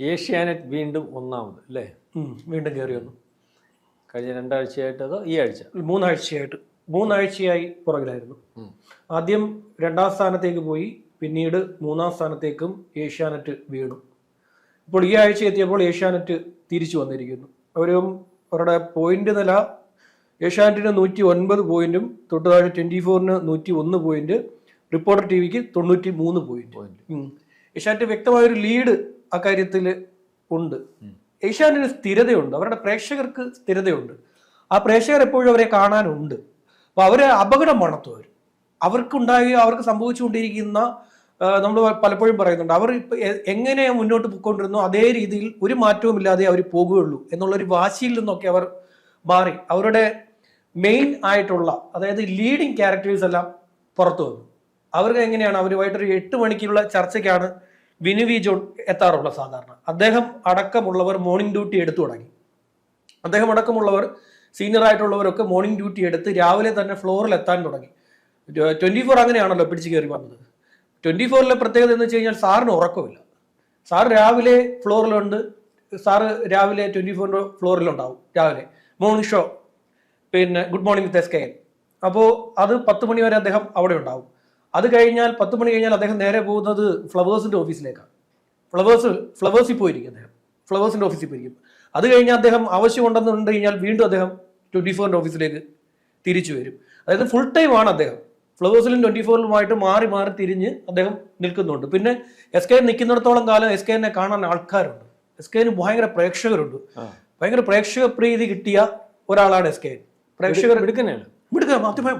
ഏഷ്യാനെറ്റ് വീണ്ടും ഒന്നാമത് അല്ലേ? വീണ്ടും കയറി വന്നു. കഴിഞ്ഞ 2 ആഴ്ചയായിട്ട് അതോ ഈ ആഴ്ച? 3 ആഴ്ചയായി പുറകിലായിരുന്നു. ആദ്യം 2ാം സ്ഥാനത്തേക്ക് പോയി, പിന്നീട് 3ാം സ്ഥാനത്തേക്കും ഏഷ്യാനെറ്റ് വീണു. ഇപ്പോൾ ഈ ആഴ്ച എത്തിയപ്പോൾ ഏഷ്യാനെറ്റ് തിരിച്ചു വന്നിരിക്കുന്നു. അവരുടെ പോയിന്റ് നില ഏഷ്യാനെറ്റിന് 109 പോയിന്റും, തൊട്ട് താഴെ 24-ന് 101 പോയിന്റ്, റിപ്പോർട്ടർ ടിവിക്ക് 93 പോയിന്റ്. ഏഷ്യാനെറ്റ് വ്യക്തമായൊരു ലീഡ് അക്കാര്യത്തിൽ ഉണ്ട്. ഏഷ്യാനെറ്റിന് സ്ഥിരതയുണ്ട്, അവരുടെ പ്രേക്ഷകർക്ക് സ്ഥിരതയുണ്ട്. ആ പ്രേക്ഷകർ എപ്പോഴും അവരെ കാണാനുണ്ട്. അപ്പൊ അവരെ അപകടം മണത്തു അവർക്ക് സംഭവിച്ചുകൊണ്ടിരിക്കുന്ന നമ്മൾ പലപ്പോഴും പറയുന്നുണ്ട്, അവർ ഇപ്പൊ എങ്ങനെ മുന്നോട്ട് പോയിക്കൊണ്ടിരുന്നോ അതേ രീതിയിൽ ഒരു മാറ്റവും ഇല്ലാതെ അവർ പോകുകയുള്ളൂ എന്നുള്ളൊരു വാശിയിൽ നിന്നൊക്കെ അവർ മാറി. അവരുടെ മെയിൻ ആയിട്ടുള്ള, അതായത് ലീഡിങ് ക്യാരക്ടേഴ്സ് എല്ലാം പുറത്തു വന്നു. അവർക്ക് എങ്ങനെയാണ്, അവരുമായിട്ടൊരു 8 മണിക്കുള്ള ചർച്ചയ്ക്കാണ് വിനു വി ജോൺ എത്താറുള്ളത് സാധാരണ. അദ്ദേഹം അടക്കമുള്ളവർ മോർണിംഗ് ഡ്യൂട്ടി എടുത്തു തുടങ്ങി. അദ്ദേഹം അടക്കമുള്ളവർ സീനിയർ ആയിട്ടുള്ളവരൊക്കെ മോർണിംഗ് ഡ്യൂട്ടി എടുത്ത് രാവിലെ തന്നെ ഫ്ലോറിൽ എത്താൻ തുടങ്ങി. 24 അങ്ങനെയാണല്ലോ പിടിച്ചു കയറി വന്നത്. 24-ലെ പ്രത്യേകത എന്ന് വെച്ച് കഴിഞ്ഞാൽ സാറിന് ഉറക്കമില്ല. സാർ രാവിലെ ഫ്ലോറിലുണ്ട്. സാറ് രാവിലെ 24 ഫ്ലോറിലുണ്ടാവും. രാവിലെ മോർണിംഗ് ഷോ, പിന്നെ ഗുഡ് മോർണിംഗ് വിത്ത് SKN. അപ്പോൾ അത് 10 മണി വരെ അദ്ദേഹം അവിടെ ഉണ്ടാവും. അത് കഴിഞ്ഞാൽ 10 മണി കഴിഞ്ഞാൽ അദ്ദേഹം നേരെ പോകുന്നത് ഫ്ലവേഴ്സിന്റെ ഓഫീസിലേക്കാണ്. ഫ്ലവേഴ്സിൽ പോയിരിക്കും അദ്ദേഹം, ഫ്ലവേഴ്സിന്റെ ഓഫീസിൽ പോയിരിക്കും. അത് കഴിഞ്ഞാൽ അദ്ദേഹം ആവശ്യമുണ്ടെന്നുണ്ട് കഴിഞ്ഞാൽ വീണ്ടും അദ്ദേഹം 24-ന്റെ ഓഫീസിലേക്ക് തിരിച്ചു വരും. അതായത് ഫുൾ ടൈം ആണ് അദ്ദേഹം ഫ്ലവേഴ്സിലും 24-ലുമായിട്ട് മാറി മാറി തിരിഞ്ഞ് അദ്ദേഹം നിൽക്കുന്നുണ്ട്. പിന്നെ SKN നിൽക്കുന്നിടത്തോളം കാലം SKN കാണാൻ ആൾക്കാരുണ്ട്. SKN ഭയങ്കര പ്രേക്ഷകരുണ്ട്. ഭയങ്കര പ്രേക്ഷക പ്രീതി കിട്ടിയ ഒരാളാണ് SKN. പ്രേക്ഷകർ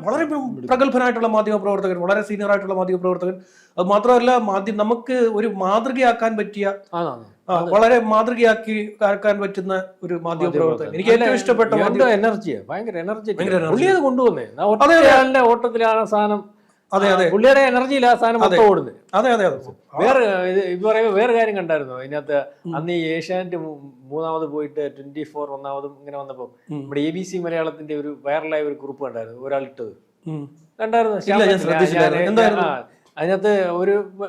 വളരെ പ്രഗത്ഭനായിട്ടുള്ള മാധ്യമ പ്രവർത്തകൻ, വളരെ സീനിയർ ആയിട്ടുള്ള മാധ്യമ പ്രവർത്തകൻ. അത് മാത്രമല്ല, നമുക്ക് ഒരു മാതൃകയാക്കാൻ പറ്റിയ, വളരെ മാതൃകയാക്കാൻ പറ്റുന്ന ഒരു മാധ്യമ പ്രവർത്തകൻ. എനിക്ക് ഏറ്റവും ഇഷ്ടപ്പെട്ട എനർജിയാണ്, ഭയങ്കര എനർജി കൊണ്ടുവന്നേ. ഓട്ടത്തിലാണ് സാധനം. അതെ അതെ, പുള്ളിയുടെ എനർജിയിൽ ആ സാധനം മൊത്തം ഓടുന്നത്. അതെ അതെ അതെ. വേറെ കാര്യം കണ്ടായിരുന്നു ഇതിനകത്ത്. അന്ന് ഈ ഏഷ്യാനെറ്റ് 3ാമത് പോയിട്ട് 24 1ാമതും ഇങ്ങനെ വന്നപ്പോ നമ്മുടെ ABC മലയാളത്തിന്റെ ഒരു വൈറലായ ഒരു ഗ്രൂപ്പ് കണ്ടായിരുന്നു, ഒരാളിട്ടത് കണ്ടായിരുന്നു. അതിനകത്ത്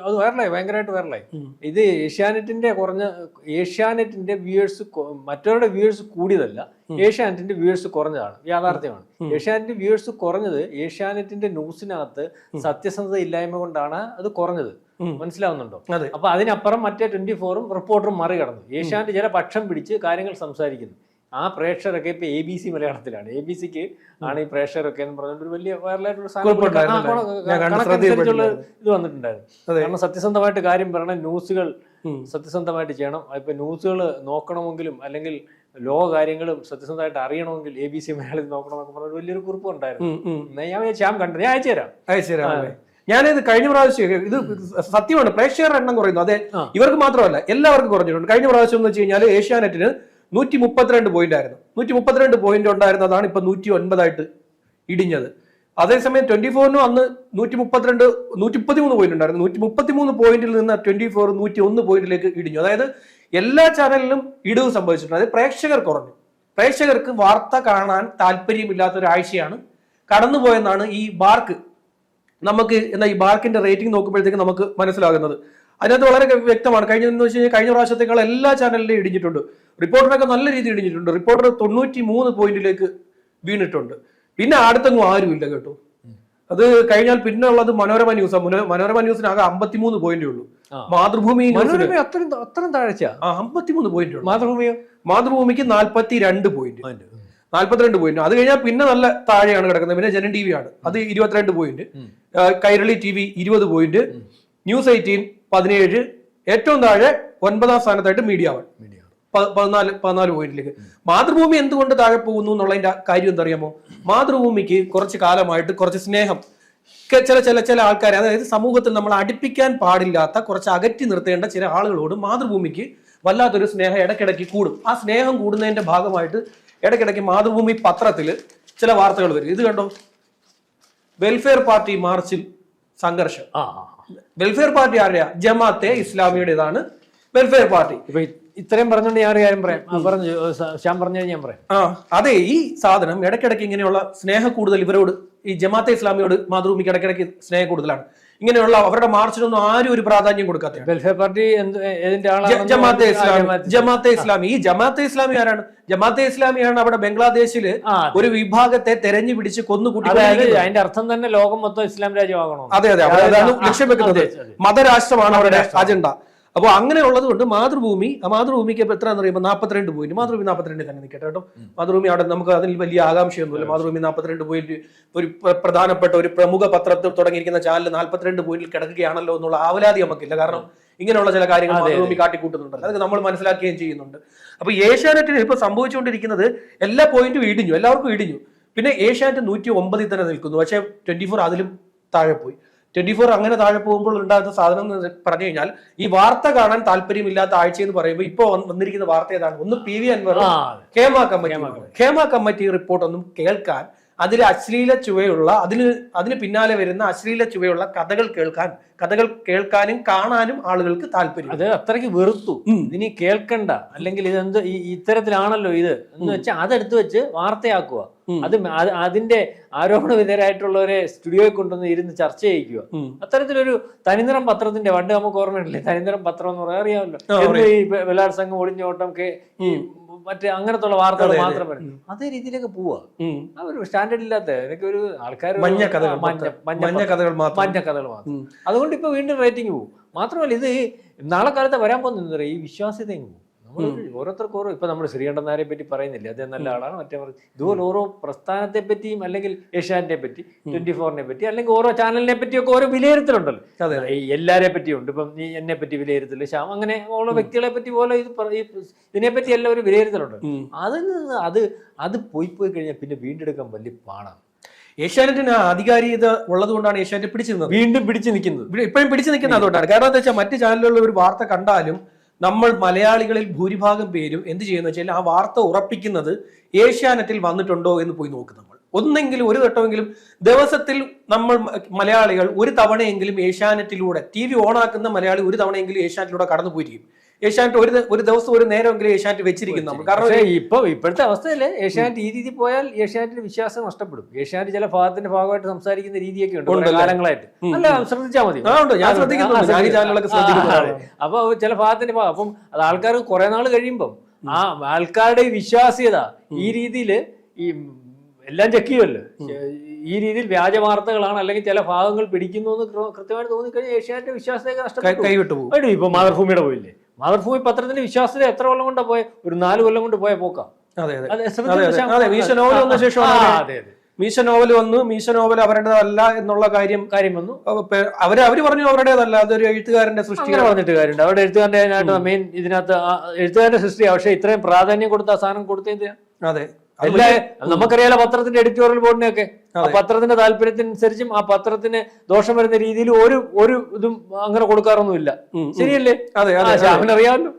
അത് വൈറലായി, ഭയങ്കരമായിട്ട് വൈറലായി. ഇത് ഏഷ്യാനെറ്റിന്റെ വ്യൂവേഴ്സ് മറ്റവരുടെ വ്യൂവേഴ്സ് കൂടിയതല്ല, ഏഷ്യാനെറ്റിന്റെ വ്യൂവേഴ്സ് കുറഞ്ഞതാണ്, യാഥാർത്ഥ്യമാണ്. ഏഷ്യാനെറ്റിന്റെ വ്യൂവേഴ്സ് കുറഞ്ഞത് ഏഷ്യാനെറ്റിന്റെ ന്യൂസിനകത്ത് സത്യസന്ധത ഇല്ലായ്മ കൊണ്ടാണ് അത് കുറഞ്ഞത്. മനസ്സിലാവുന്നുണ്ടോ? അപ്പൊ അതിനപ്പുറം മറ്റേ 24-ഉം റിപ്പോർട്ടറും മറികടന്നു. ഏഷ്യാനെറ്റ് ചില പക്ഷം പിടിച്ച് കാര്യങ്ങൾ സംസാരിക്കുന്നു. ആ പ്രേക്ഷകരൊക്കെ ഇപ്പൊ ABC മലയാളത്തിലാണ്. ABCക്ക് ആണ് ഈ പ്രേക്ഷകരൊക്കെ എന്ന് പറഞ്ഞിട്ട് ഒരു വലിയ വൈറലായിട്ടുള്ള കണക്കനുസരിച്ചുള്ള ഇത് വന്നിട്ടുണ്ടായിരുന്നു. കാരണം സത്യസന്ധമായിട്ട് കാര്യം പറയണം, ന്യൂസുകൾ സത്യസന്ധമായിട്ട് ചെയ്യണം. ഇപ്പൊ ന്യൂസുകൾ നോക്കണമെങ്കിലും അല്ലെങ്കിൽ ലോക കാര്യങ്ങളും സത്യസന്ധമായിട്ട് അറിയണമെങ്കിൽ ABC മലയാളത്തിൽ നോക്കണമെന്നൊക്കെ പറഞ്ഞ വലിയൊരു കുറിപ്പ് ഉണ്ടായിരുന്നു. ഞാൻ കണ്ടത്, ഞാൻ അയച്ചുതരാം. ഞാനിത് കഴിഞ്ഞ പ്രാവശ്യം, ഇത് സത്യമാണ്, പ്രേക്ഷകരുടെ എണ്ണം കുറയുന്നു. അതെ, ഇവർക്ക് മാത്രമല്ല എല്ലാവർക്കും കുറഞ്ഞിട്ടുണ്ട്. കഴിഞ്ഞ പ്രാവശ്യം എന്ന് വെച്ച് കഴിഞ്ഞാൽ ഏഷ്യാനെറ്റിന് 132 പോയിന്റ് ആയിരുന്നു. 132 പോയിന്റ് ഉണ്ടായിരുന്നതാണ് ഇപ്പൊ 109 ഇടിഞ്ഞത്. അതേസമയം 24-നും അന്ന് 133 പോയിന്റ് ഉണ്ടായിരുന്നു. 133 പോയിന്റിൽ നിന്ന് 24 101 പോയിന്റിലേക്ക് ഇടിഞ്ഞു. അതായത് എല്ലാ ചാനലിലും ഇടിവ് സംഭവിച്ചിട്ടുണ്ട്. അതായത് പ്രേക്ഷകർ കുറഞ്ഞു. പ്രേക്ഷകർക്ക് വാർത്ത കാണാൻ താല്പര്യമില്ലാത്ത ഒരാഴ്ചയാണ് കടന്നുപോയെന്നാണ് ഈ ബാർക്ക് ഈ ബാർക്കിന്റെ റേറ്റിംഗ് നോക്കുമ്പോഴത്തേക്ക് നമുക്ക് മനസ്സിലാകുന്നത്. അതിനകത്ത് വളരെ വ്യക്തമാണ്. കഴിഞ്ഞ പ്രാവശ്യത്തേക്കാൾ എല്ലാ ചാനലിലും ഇടിഞ്ഞിട്ടുണ്ട്. റിപ്പോർട്ടറൊക്കെ നല്ല രീതിയിൽ ഇടിഞ്ഞിട്ടുണ്ട്. റിപ്പോർട്ടർ 93 പോയിന്റിലേക്ക് വീണിട്ടുണ്ട്. പിന്നെ അടുത്തൊന്നും ആരുമില്ല കേട്ടോ. അത് കഴിഞ്ഞാൽ പിന്നെ ഉള്ളത് മനോരമ ന്യൂസാണ്. മനോരമ ന്യൂസിന് ആകെ 53 പോയിന്റേ ഉള്ളൂ. മാതൃഭൂമി 53 പോയിന്റ് ഉള്ളൂ. മാതൃഭൂമിക്ക് 42 പോയിന്റ്. അത് കഴിഞ്ഞാൽ പിന്നെ നല്ല താഴെയാണ് കിടക്കുന്നത്. പിന്നെ ജനൻ TV ആണ്, അത് 22 point. Kairali TV 20 point. News 18 17. ഏറ്റവും താഴെ 9ാം സ്ഥാനത്തായിട്ട് മീഡിയ 1 14 പോയിന്റിലേക്ക്. മാതൃഭൂമി എന്തുകൊണ്ട് താഴെ പോകുന്നു എന്നുള്ളതിന്റെ കാര്യം എന്താ അറിയാമോ? മാതൃഭൂമിക്ക് കുറച്ച് കാലമായിട്ട് കുറച്ച് സ്നേഹം ചില ആൾക്കാരെ, അതായത് സമൂഹത്തിൽ നമ്മൾ അടുപ്പിക്കാൻ പാടില്ലാത്ത, കുറച്ച് അകറ്റി നിർത്തേണ്ട ചില ആളുകളോട് മാതൃഭൂമിക്ക് വല്ലാത്തൊരു സ്നേഹം ഇടയ്ക്കിടയ്ക്ക് കൂടും. ആ സ്നേഹം കൂടുന്നതിന്റെ ഭാഗമായിട്ട് ഇടയ്ക്കിടയ്ക്ക് മാതൃഭൂമി പത്രത്തിൽ ചില വാർത്തകൾ വരും. ഇത് കണ്ടോ, വെൽഫെയർ പാർട്ടി മാർച്ചിൽ സംഘർഷം. വെൽഫെയർ പാർട്ടി ആരുടെയാ? ജമാഅത്തെ ഇസ്ലാമിയുടേതാണ് വെൽഫെയർ പാർട്ടി. ഇത്രയും പറഞ്ഞോണ്ട് ഞാൻ ഒരു കാര്യം പറയാം. അതെ, ഈ സാധനം ഇടയ്ക്കിടയ്ക്ക് ഇങ്ങനെയുള്ള സ്നേഹ കൂടുതൽ ഇവരോട്, ഈ ജമാഅത്തെ ഇസ്ലാമിയോട് മാതൃഭൂമിക്ക് ഇടയ്ക്കിടയ്ക്ക് സ്നേഹം കൂടുതലാണ്. ഇങ്ങനെയുള്ള അവരുടെ മാർച്ചിനൊന്നും ആരും ഒരു പ്രാധാന്യം കൊടുക്കാത്ത വെൽഫെയർ പാർട്ടി ഏതിന്റെ ആളാണ്? ജമാഅത്തെ ഇസ്ലാമി. ജമാഅത്തെ ഇസ്ലാമി. ഈ ജമാഅത്തെ ഇസ്ലാമി ആരാണ്? ജമാഅത്തെ ഇസ്ലാമിയാണ് അവിടെ ബംഗ്ലാദേശില് ഒരു വിഭാഗത്തെ തെരഞ്ഞു പിടിച്ച് കൊന്നുകൂട്ടി. അതിന്റെ അർത്ഥം തന്നെ ലോകം മൊത്തം ഇസ്ലാം രാജ്യമാകണോ? അതെ അതെ, അതാണ് ലക്ഷ്യം വെക്കുന്നത്. മതരാഷ്ട്രമാണ് അവരുടെ അജണ്ട. അപ്പോൾ അങ്ങനെ ഉള്ളത് കൊണ്ട് മാതൃഭൂമിക്ക് ഇപ്പൊ എത്രയാണെന്ന് പറയുമ്പോൾ 42 പോയിന്റ്. മാതൃഭൂമി 42 തന്നെ നിൽക്കട്ടെ കേട്ടോ. മാതൃഭൂമി അവിടെ നമുക്ക് അതിൽ വലിയ ആകാംക്ഷയൊന്നുമില്ല. മാതൃഭൂമി 42 പോയിന്റ്, ഒരു പ്രധാനപ്പെട്ട ഒരു പ്രമുഖ പത്രത്തിൽ തുടങ്ങിയിരിക്കുന്ന ചാനൽ 42 പോയിന്റിൽ കിടക്കുകയാണല്ലോ എന്നുള്ള ആവലാതി നമുക്കില്ല. കാരണം ഇങ്ങനെയുള്ള ചില കാര്യങ്ങൾ മാതൃഭൂമി കാട്ടിക്കൂട്ടുന്നുണ്ടല്ലോ, അതൊക്കെ നമ്മൾ മനസ്സിലാക്കുകയും ചെയ്യുന്നുണ്ട്. അപ്പൊ ഏഷ്യാനെറ്റിന് ഇപ്പൊ സംഭവിച്ചുകൊണ്ടിരിക്കുന്നത് എല്ലാ പോയിന്റും ഇടിഞ്ഞു, എല്ലാവർക്കും ഇടിഞ്ഞു. പിന്നെ ഏഷ്യാനെറ്റ് 109 തന്നെ നിൽക്കുന്നു. പക്ഷേ 24 അതിലും താഴെ പോയി. 24 അങ്ങനെ താഴെ പോകുമ്പോൾ ഉണ്ടാകുന്ന സാധനം എന്ന് പറഞ്ഞു കഴിഞ്ഞാൽ, ഈ വാർത്ത കാണാൻ താല്പര്യമില്ലാത്ത ആഴ്ച എന്ന് പറയുമ്പോൾ ഇപ്പൊ വന്നിരിക്കുന്ന വാർത്ത ഏതാണ്? ഒന്ന് PV Anwar, Hema committee report ഒന്നും കേൾക്കാൻ, അതിൽ അശ്ലീല ചുവയുള്ള അതിന് പിന്നാലെ വരുന്ന അശ്ലീല ചുവയുള്ള കഥകൾ കേൾക്കാനും കാണാനും ആളുകൾക്ക് താല്പര്യം. അത് അത്രയ്ക്ക് വെറുത്തു. ഇനി കേൾക്കണ്ട, അല്ലെങ്കിൽ ഇതെന്ത് ഇത്തരത്തിലാണല്ലോ ഇത് എന്ന് വെച്ചാൽ അതെടുത്ത് വെച്ച് വാർത്തയാക്കുക. അതിന്റെ ആരോപണ വിധേയരായിട്ടുള്ളവരെ സ്റ്റുഡിയോയിൽ കൊണ്ടുവന്ന് ഇരുന്ന് ചർച്ച ചെയ്യിക്കുക. അത്തരത്തിലൊരു തനിനിറം പത്രത്തിന്റെ പണ്ട് നമുക്ക് ഓർമ്മയില്ലേ, തനിനിറം പത്രം എന്ന് പറയാൻ അറിയാമല്ലോ, ഈ ബലാത്സംഗം, ഒളിഞ്ഞോട്ടം, ഈ മറ്റേ അങ്ങനത്തുള്ള വാർത്തകൾ മാത്രം വരും. അതേ രീതിയിലേക്ക് പോവാ. ഒരു സ്റ്റാൻഡേർഡ് ഇല്ലാത്ത എനിക്ക് ഒരു ആൾക്കാർ മഞ്ഞ കഥകൾ മാത്രം. അതുകൊണ്ട് ഇപ്പൊ വീണ്ടും റേറ്റിംഗ് പോകും. മാത്രമല്ല, ഇത് നാളെ കാലത്ത് വരാൻ പോകുന്ന ഈ വിശ്വാസ്യതയും പോകും. നമ്മൾ ഓരോരുത്തർക്കും ഓരോ, ഇപ്പൊ നമ്മൾ ശ്രീകണ്ഠൻ നായരെ പറ്റി പറയുന്നില്ല, അദ്ദേഹം നല്ല ആളാണ്, മറ്റേ ഇതുപോലെ ഓരോ പ്രസ്ഥാനത്തെ പറ്റിയും അല്ലെങ്കിൽ ഏഷ്യാനെറ്റിനെ പറ്റി, 24-നെ പറ്റി, അല്ലെങ്കിൽ ഓരോ ചാനലിനെ പറ്റിയൊക്കെ ഓരോ വിലയിരുത്തലുണ്ടല്ലോ. എല്ലാരെ പറ്റിയും ഉണ്ട്. ഇപ്പം നീ എന്നെ പറ്റി വിലയിരുത്തല്, ശ്യാം, അങ്ങനെ ഓരോ വ്യക്തികളെ പറ്റി പോലെ ഇതിനെപ്പറ്റി എല്ലാം ഒരു വിലയിരുത്തലുണ്ട്. അതിൽ നിന്ന് അത് പോയി കഴിഞ്ഞാൽ പിന്നെ വീണ്ടെടുക്കാൻ വലിയ പാടാണ്. ഏഷ്യാനെറ്റിന് ആധികാരികത ഉള്ളത് കൊണ്ടാണ് ഏഷ്യാനെറ്റ് വീണ്ടും പിടിച്ചു നിൽക്കുന്നത്. ഇപ്പോഴും പിടിച്ചു നിൽക്കുന്നത് അതുകൊണ്ടാണ്. കാരണം എന്താ വെച്ചാൽ മറ്റു ചാനലുകളിൽ ഒരു വാർത്ത കണ്ടാലും നമ്മൾ മലയാളികളിൽ ഭൂരിഭാഗം പേരും എന്ത് ചെയ്യുന്ന വെച്ചാൽ ആ വാർത്ത ഉറപ്പിക്കുന്നത് ഏഷ്യാനെറ്റിൽ വന്നിട്ടുണ്ടോ എന്ന് പോയി നോക്കും. നമ്മൾ ഒന്നെങ്കിലും ഒരു ഘട്ടമെങ്കിലും ദിവസത്തിൽ നമ്മൾ മലയാളികൾ ഒരു തവണയെങ്കിലും ഏഷ്യാനെറ്റിലൂടെ TV ഓണാക്കുന്ന മലയാളി ഒരു തവണയെങ്കിലും ഏഷ്യാനെറ്റിലൂടെ കടന്നു പോയിരിക്കും. ഏഷ്യാനെറ്റ് ഒരു ദിവസം ഒരു നേരമെങ്കിലും ഏഷ്യാനെറ്റ് വെച്ചിരിക്കും നമ്മൾ. കാരണം ഇപ്പോഴത്തെ അവസ്ഥയിൽ ഏഷ്യാനെറ്റ് ഈ രീതി പോയാൽ ഏഷ്യാനെറ്റിന് വിശ്വാസം നഷ്ടപ്പെടും. ഏഷ്യാനെറ്റ് ചില ഭാഗമായിട്ട് സംസാരിക്കുന്ന രീതിയൊക്കെ ഉണ്ട് കാലങ്ങളായിട്ട്. അല്ല, ശ്രദ്ധിച്ചാൽ മതി. അപ്പൊ ചില ഭാഗത്തിന്റെ അപ്പം അത് ആൾക്കാർ കുറെ നാൾ കഴിയുമ്പം ആ ആൾക്കാരുടെ വിശ്വാസ്യത ഈ രീതിയിൽ ഈ എല്ലാം ചെക്ക് ചെയ്യുമല്ലോ, ഈ രീതിയിൽ വ്യാജ വാർത്തകളാണ് അല്ലെങ്കിൽ ചില ഭാഗങ്ങൾ പിടിക്കുന്നു എന്ന് കൃത്യമായിട്ട് തോന്നിക്കഴിഞ്ഞാൽ ഏഷ്യാനെറ്റ് വിശ്വാസത്തെ നഷ്ടപ്പെട്ടു. ഇപ്പൊ മാതൃഭൂമിയുടെ പോയില്ലേ, മാതൃഭൂമി പത്രത്തിന്റെ വിശ്വാസത എത്ര കൊല്ലം കൊണ്ടാ പോയ? ഒരു 4 കൊല്ലം കൊണ്ട് പോയ പോക്കാം. മീശ നോവൽ വന്നു. മീശ നോവൽ അവരുടേതല്ല എന്നുള്ള കാര്യം വന്നു. അവര് പറഞ്ഞു അവരുടേതല്ല, അതൊരു എഴുത്തുകാരന്റെ സൃഷ്ടി പറഞ്ഞിട്ട് കാര്യമുണ്ട്. അവരുടെ എഴുത്തുകാരന്റെ മെയിൻ ഇതിനകത്ത് എഴുത്തുകാരന്റെ സൃഷ്ടിയാണ്. പക്ഷെ ഇത്രയും പ്രാധാന്യം കൊടുത്ത സാധനം കൊടുത്തതിന് അതെ നമുക്കറിയാലോ പത്രത്തിന്റെ എഡിറ്റോറിയൽ ബോർഡിനെയൊക്കെ പത്രത്തിന്റെ താല്പര്യത്തിനനുസരിച്ചും ആ പത്രത്തിന് ദോഷം വരുന്ന രീതിയിൽ ഒരു ഇതും അങ്ങനെ കൊടുക്കാറൊന്നുമില്ല. ശരിയല്ലേ? അറിയാമല്ലോ.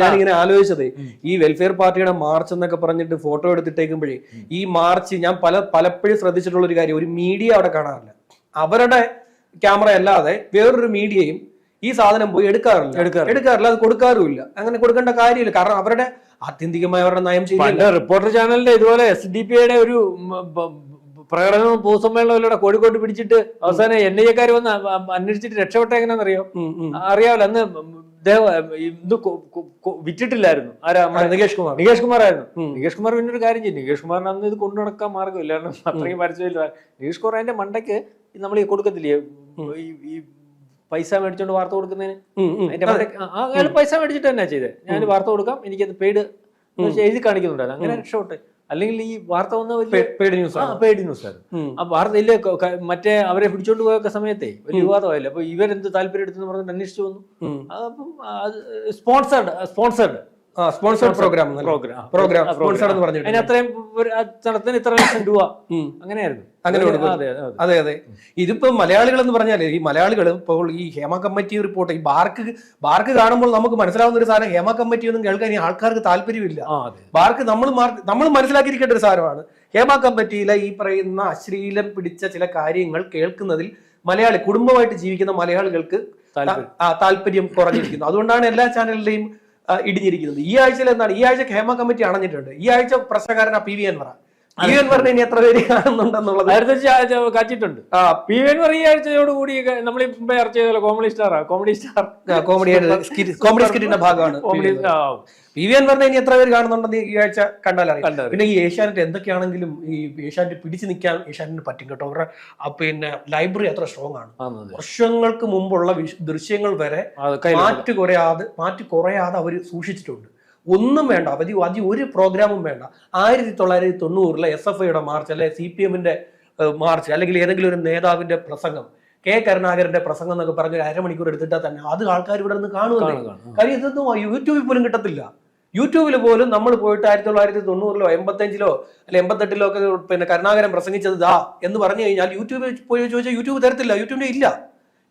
ഞാനിങ്ങനെ ആലോചിച്ചത് ഈ വെൽഫെയർ പാർട്ടിയുടെ മാർച്ച് എന്നൊക്കെ പറഞ്ഞിട്ട് ഫോട്ടോ എടുത്തിട്ടേക്കുമ്പോഴേ ഈ മാർച്ച് ഞാൻ പലപ്പോഴും ശ്രദ്ധിച്ചിട്ടുള്ള ഒരു കാര്യം, ഒരു മീഡിയ അവിടെ കാണാറില്ല. അവരുടെ ക്യാമറ അല്ലാതെ വേറൊരു മീഡിയയും ഈ സാധനം പോയി എടുക്കാറില്ല, അത് കൊടുക്കാറുമില്ല. അങ്ങനെ കൊടുക്കേണ്ട കാര്യമില്ല. കാരണം അവരുടെ ആത്യന്തികമായ അവരുടെ നയം ചെയ്യില്ല. റിപ്പോർട്ടർ ചാനലിന്റെ ഇതുപോലെ SDP-യുടെ ഒരു പ്രകടനവും പൊതുസമ്മേളനത്തിലൂടെ കോഴിക്കോട്ട് പിടിച്ചിട്ട് അവസാനം NIA-ക്കാർ വന്ന് അന്വേഷിച്ചിട്ട് രക്ഷപ്പെട്ട എങ്ങനെയാണെന്നറിയോ? അറിയാമല്ലോ, അന്ന് ഇത് വിറ്റിട്ടില്ലായിരുന്നു. നികേഷ് കുമാർ ആയിരുന്നു. നികേഷ് കുമാർ പിന്നെ ഒരു കാര്യം ചെയ്യും, നികേഷ് കുമാറിന് അന്ന് ഇത് കൊണ്ടു നടക്കാൻ മാർഗമില്ല, കാരണം അത്രയും പരിചയമില്ല. നികേഷ് കുമാർ അതിന്റെ മണ്ടയ്ക്ക് നമ്മൾ ഈ കൊടുക്കത്തില്ലേ ഈ പൈസ മേടിച്ചോണ്ട് വാർത്ത കൊടുക്കുന്നതിന്, അതിന്റെ അയാൾ പൈസ മേടിച്ചിട്ട് തന്നെ ചെയ്തത്. ഞാൻ വാർത്ത കൊടുക്കാം, എനിക്കത് പെയ്ഡ് എഴുതി കാണിക്കുന്നുണ്ടായിരുന്നു. അങ്ങനെ രക്ഷപ്പെട്ട്. അല്ലെങ്കിൽ ഈ വാർത്ത വന്ന പെയ്ഡ് ന്യൂസ് ആയിരുന്നു. ആ വാർത്തയില് മറ്റേ അവരെ പിടിച്ചോണ്ട് പോയ സമയത്തെ വലിയ വിവാദമായില്ല. അപ്പൊ ഇവരെന്ത് താല്പര്യം എടുത്തെന്ന് പറഞ്ഞിട്ട് അന്വേഷിച്ചു വന്നു. അപ്പം സ്പോൺസേർഡ് പ്രോഗ്രാം അതിനത്രയും നടത്തിന് ഇത്ര ലക്ഷം രൂപ അങ്ങനെയായിരുന്നു. അതെ അതെ. ഇതിപ്പോ മലയാളികൾ എന്ന് പറഞ്ഞാല് ഈ മലയാളികൾ ഇപ്പോൾ ഈ ഹേമ കമ്മിറ്റി റിപ്പോർട്ട് ഈ ബാർക്ക് കാണുമ്പോൾ നമുക്ക് മനസ്സിലാവുന്ന ഒരു സാധനം, ഹേമ കമ്മിറ്റി ഒന്നും കേൾക്കാൻ ഈ ആൾക്കാർക്ക് താല്പര്യമില്ല. ബാർക്ക് നമ്മൾ മനസ്സിലാക്കിയിരിക്കേണ്ട ഒരു സാധനമാണ്. ഹേമ കമ്മിറ്റിയിലെ ഈ പറയുന്ന അശ്ലീലം പിടിച്ച ചില കാര്യങ്ങൾ കേൾക്കുന്നതിൽ മലയാളി കുടുംബമായിട്ട് ജീവിക്കുന്ന മലയാളികൾക്ക് താല്പര്യം കുറഞ്ഞിരിക്കുന്നു. അതുകൊണ്ടാണ് എല്ലാ ചാനലിലെയും ഇടിഞ്ഞിരിക്കുന്നത്. ഈ ആഴ്ചയിൽ എന്താണ്, ഈ ആഴ്ച ഹേമ കമ്മിറ്റി അണഞ്ഞിട്ടുണ്ട്. ഈ ആഴ്ച പ്രശ്നക്കാരൻ PV Anwar. PVN പറഞ്ഞ ഇനി എത്ര പേര് കാണുന്നുണ്ടെന്നുള്ളത് കാച്ചിട്ടുണ്ട്. PVN ഈ ആഴ്ചയോടുകൂടി നമ്മൾ ചർച്ച ചെയ്തല്ലോ കോമഡി സ്റ്റാർ കോമഡി സ്കിറ്റിന്റെ ഭാഗമാണ്. PVN പറഞ്ഞ ഇനി എത്ര പേര് കാണുന്നുണ്ടെന്ന് ഈ ആഴ്ച കണ്ടാലറിയാം. പിന്നെ ഈ ഏഷ്യാനെറ്റ് എന്തൊക്കെയാണെങ്കിലും ഈ ഏഷ്യാനെറ്റ് പിടിച്ചു നിൽക്കാൻ ഏഷ്യാനെറ്റിന് പറ്റും കേട്ടോ. അവരുടെ പിന്നെ ലൈബ്രറി അത്ര സ്ട്രോങ് ആണ്. വർഷങ്ങൾക്ക് മുമ്പുള്ള ദൃശ്യങ്ങൾ വരെ മാറ്റി കുറയാതെ അവർ സൂക്ഷിച്ചിട്ടുണ്ട്. ഒന്നും വേണ്ട, അവധി ഒരു പ്രോഗ്രാമും വേണ്ട. 1990 SFIയുടെ മാർച്ച്, അല്ലെ CPMന്റെ മാർച്ച്, അല്ലെങ്കിൽ ഏതെങ്കിലും ഒരു നേതാവിന്റെ പ്രസംഗം, K. കരുണാകരന്റെ പ്രസംഗം എന്നൊക്കെ പറഞ്ഞ 1/2 മണിക്കൂർ എടുത്തിട്ടാൽ തന്നെ അത് ആൾക്കാർ ഇവിടെ നിന്ന് കാണുമല്ലോ. കാര്യം ഇതൊന്നും യൂട്യൂബിൽ പോലും കിട്ടത്തില്ല. യൂട്യൂബിൽ പോലും നമ്മൾ പോയിട്ട് 1990 85 അല്ലെ 88 ഒക്കെ പിന്നെ കരുണാകരൻ പ്രസംഗിച്ചത് ദാ എന്ന് പറഞ്ഞു കഴിഞ്ഞാൽ യൂട്യൂബിൽ പോയി ചോദിച്ചാൽ യൂട്യൂബ് തരത്തില്ല.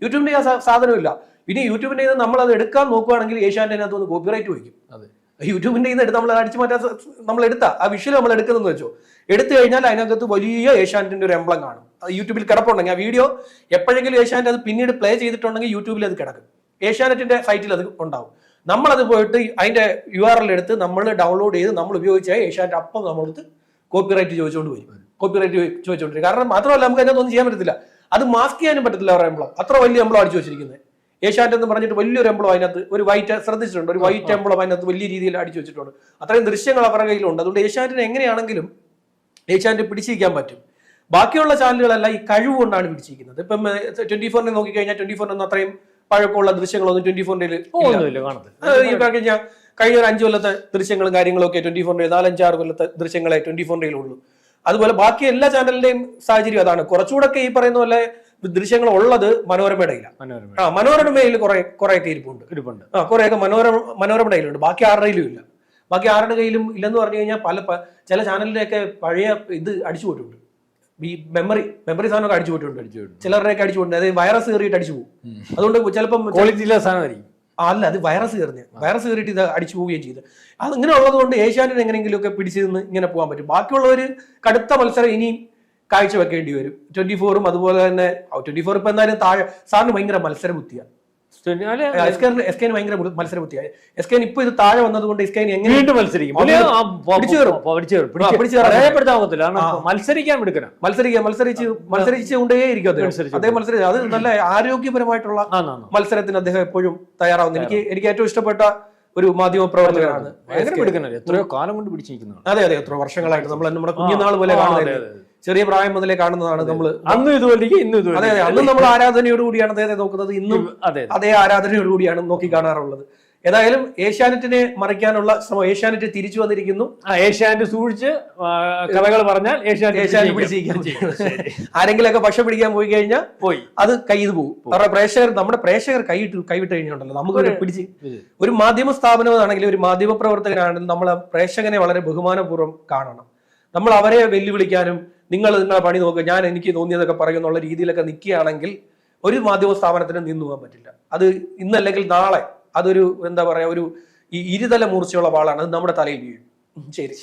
യൂട്യൂബിന്റെ ആ സാധനമില്ല. പിന്നെ യൂട്യൂബിന്റെ ഇത് നമ്മൾ അത് എടുക്കാൻ നോക്കുകയാണെങ്കിൽ ഏഷ്യാനെറ്റിനകത്ത് ഒന്ന് കോപ്പിറൈറ്റ് വയ്ക്കും. യൂട്യൂബിന്റെ എടുത്ത് നമ്മൾ അടിച്ചു മാറ്റാൻ നമ്മൾ എടുത്ത ആ വിഷ്വൽ നമ്മൾ എടുക്കുന്നതെന്ന് വെച്ചോ, എടുത്തു കഴിഞ്ഞാൽ അതിനകത്ത് വലിയ ഏഷ്യാനെറ്റിന്റെ ഒരു എംബ്ലം കാണും. അത് യൂട്യൂബിൽ കിടപ്പുണ്ടെങ്കിൽ ആ വീഡിയോ എപ്പോഴെങ്കിലും ഏഷ്യാനെറ്റ് അത് പിന്നീട് പ്ലേ ചെയ്തിട്ടുണ്ടെങ്കിൽ യൂട്യൂബിൽ അത് കിടക്കും. ഏഷ്യാനെറ്റിന്റെ സൈറ്റിൽ അത് ഉണ്ടാവും. നമ്മളത് പോയിട്ട് അതിന്റെ URL എടുത്ത് നമ്മൾ ഡൗൺലോഡ് ചെയ്ത് നമ്മൾ ഉപയോഗിച്ചാൽ ഏഷ്യാനെറ്റ് അപ്പം നമ്മളടുത്ത് കോപ്പിറൈറ്റ് ചോദിച്ചുകൊണ്ട് വരും. കാരണം മാത്രമല്ല നമുക്ക് അതിനകത്തൊന്നും ചെയ്യാൻ പറ്റത്തില്ല. അത് മാസ്ക് ചെയ്യാനും പറ്റത്തില്ല. അവരുടെ എംബ്ലം അത്ര വലിയ എംബ്ലം അടിച്ചു വെച്ചിരിക്കുന്നത്. ഏഷ്യാനെറ്റ് എന്ന് പറഞ്ഞിട്ട് വലിയൊരു എംബ്ലം അതിനകത്ത് ഒരു വൈറ്റ് ശ്രദ്ധിച്ചിട്ടുണ്ട്. ഒരു വൈറ്റ് എംബ്ലം അതിനകത്ത് വലിയ രീതിയിൽ അടിച്ചു വെച്ചിട്ടുണ്ട്. അത്രയും ദൃശ്യങ്ങൾ അവരുടെ കയ്യിലുണ്ട്. അതുകൊണ്ട് ഏഷ്യാനെറ്റിന് എങ്ങനെയാണെങ്കിലും ഏഷ്യാനെറ്റ് പിടിച്ചിരിക്കാൻ പറ്റും. ബാക്കിയുള്ള ചാനലുകളെല്ലാം ഈ കഴിവ് കൊണ്ടാണ് പിടിച്ചിരിക്കുന്നത്. ഇപ്പം 24 നോക്കിക്കഴിഞ്ഞാൽ 24 അത്രയും പഴക്കമുള്ള ദൃശ്യങ്ങളൊന്നും 24 കഴിഞ്ഞ ഒരു 5 കൊല്ലത്തെ ദൃശ്യങ്ങളും കാര്യങ്ങളും ഒക്കെ 24 4-5-6 കൊല്ലത്തെ ദൃശ്യങ്ങളെ 24 ഉള്ളൂ. അതുപോലെ ബാക്കി എല്ലാ ചാനലിന്റെയും സാഹചര്യം അതാണ്. കുറച്ചുകൂടെ ഈ പറയുന്ന പോലെ ദൃശ്യങ്ങൾ ഉള്ളത് മനോരമയുടെ മനോരമയിൽ കുറെയൊക്കെ ഇരിപ്പുണ്ട്. കുറെയൊക്കെ മനോരമയുടെ കയ്യിലുണ്ട്. ബാക്കി ആരുടെയിലും ഇല്ല. ബാക്കി ആരുടെ കയ്യിലും ഇല്ലെന്ന് പറഞ്ഞു കഴിഞ്ഞാൽ ചില ചാനലിന്റെയൊക്കെ പഴയ ഇത് അടിച്ചു പോയിട്ടുണ്ട്. ഈ മെമ്മറി സാധനമൊക്കെ അടിച്ചു പോയിട്ടുണ്ട്. ചിലരുടെയൊക്കെ അടിച്ചു പോയിട്ടുണ്ട്. അതായത് വൈറസ് കയറിയിട്ട് അടിച്ചു പോകും. അതുകൊണ്ട് ചിലപ്പം ക്വാളിറ്റിയില്ല സാധനമായിരിക്കും. അല്ല, അത് വൈറസ് കയറിയിട്ട് ഇത് അടിച്ചു പോവുകയും ചെയ്ത് അത് ഇങ്ങനെ ഉള്ളത് കൊണ്ട് ഏഷ്യാനെറ്റ് എങ്ങനെയെങ്കിലും ഒക്കെ പിടിച്ചു നിന്ന് ഇങ്ങനെ പോകാൻ പറ്റും. ബാക്കിയുള്ളവർ കടുത്ത മത്സരം ഇനിയും കാഴ്ച വെക്കേണ്ടി വരും. 24 അതുപോലെ തന്നെ 24 ഇപ്പൊ എന്തായാലും താഴെ സാറിന് ഭയങ്കര മത്സര ബുദ്ധിയാണ്. എസ്കേന് ഭയങ്കര മത്സര ബുദ്ധിയാണ്. എസ്കേൻ ഇപ്പൊ ഇത് താഴെ വന്നതുകൊണ്ട് എസ്കേൻ എങ്ങനെ മത്സരിക്കും? മത്സരിച്ചുകൊണ്ടേയിരിക്കും അദ്ദേഹം മത്സരിച്ചു. അത് നല്ല ആരോഗ്യപരമായിട്ടുള്ള മത്സരത്തിന് അദ്ദേഹം എപ്പോഴും തയ്യാറാവുന്നു. എനിക്ക് ഏറ്റവും ഇഷ്ടപ്പെട്ട ഒരു മാധ്യമ പ്രവർത്തകനാണ്. എത്രയോ കാലം കൊണ്ട് പിടിച്ചിരിക്കുന്നു. അതെ, എത്രയോ വർഷങ്ങളായിട്ട് നമ്മൾ നമ്മുടെ കുഞ്ഞുനാൾ പോലെ കാണുന്നത്, ചെറിയ പ്രായം മുതലേ കാണുന്നതാണ് നമ്മൾ. അന്നും ഇതുപോലെ അതെ, അന്നും നമ്മൾ ആരാധനയോടുകൂടിയാണ് അദ്ദേഹത്തെ നോക്കുന്നത്. ഇന്നും അതേ ആരാധനയോടുകൂടിയാണ് നോക്കി കാണാറുള്ളത്. ഏതായാലും ഏഷ്യാനെറ്റിനെ മറിക്കാനുള്ള ശ്രമം. ഏഷ്യാനെറ്റ് തിരിച്ചു വന്നിരിക്കുന്നു. ഏഷ്യാനെറ്റ് സൂക്ഷിച്ച് കഥകൾ പറഞ്ഞാൽ ഏഷ്യാനെറ്റ് പിടിച്ചിരിക്കാൻ ആരെങ്കിലൊക്കെ പക്ഷം പിടിക്കാൻ പോയി കഴിഞ്ഞാൽ അത് കയ്യിൽ പോകും. അവരുടെ നമ്മുടെ പ്രേക്ഷകർ കൈവിട്ട് കഴിഞ്ഞുണ്ടല്ലോ. നമുക്ക് പിടിച്ച് ഒരു മാധ്യമ സ്ഥാപനമാണെങ്കിലും ഒരു മാധ്യമ പ്രവർത്തകനാണെങ്കിലും നമ്മളെ പ്രേക്ഷകനെ വളരെ ബഹുമാനപൂർവ്വം കാണണം. നമ്മൾ അവരെ വെല്ലുവിളിക്കാനും നിങ്ങളെ പണി നോക്കുക, ഞാൻ എനിക്ക് തോന്നിയതൊക്കെ പറയുന്നുള്ള രീതിയിലൊക്കെ നിൽക്കുകയാണെങ്കിൽ ഒരു മാധ്യമ സ്ഥാപനത്തിന് നിന്നു പോകാൻ പറ്റില്ല. അത് ഇന്നല്ലെങ്കിൽ നാളെ അതൊരു എന്താ പറയാ ഒരു ഇരുതല മൂർച്ചയുള്ള വാളാണ്. അത് നമ്മുടെ തലയിൽ വീഴും. ശരി.